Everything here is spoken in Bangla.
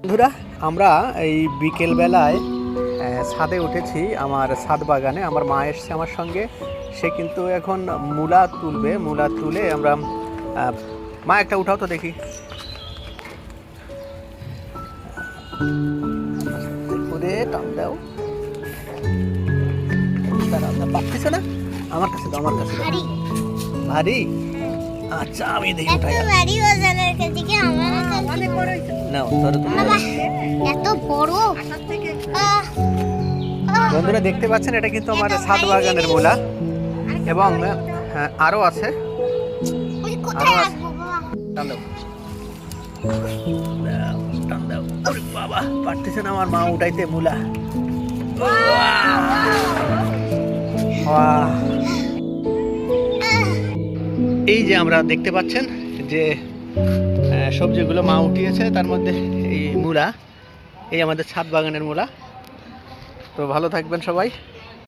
বন্ধুরা, আমরা এই বিকেলবেলায় ছাদে উঠেছি। আমার ছাদ বাগানে আমার মা এসছে আমার সঙ্গে। সে কিন্তু এখন মূলা তুলবে। মূলা তুলে আমরা মা একটা উঠাও তো দেখি। টান দাও, পাচ্ছিস না? আমার কাছে দাও, আমার কাছে ভারী। আচ্ছা, আমি দেখি উঠাই। নাও, ধরো তুমি। এত বড়। বন্ধুরা দেখতে পাচ্ছেন, এটা কিন্তু আমার ছাদ বাগানের মূলা এবং আরো আছে। টান দাও, টান দাও। ওরে বাবা, পারতেছে না আমার মা উঠাইতে মূলা। এই যে আমরা দেখতে পাচ্ছেন যে সবজিগুলো মা উঠিয়েছে, তার মধ্যে এই মূলা, এই আমাদের ছাদ বাগানের মূলা। তো ভালো থাকবেন সবাই।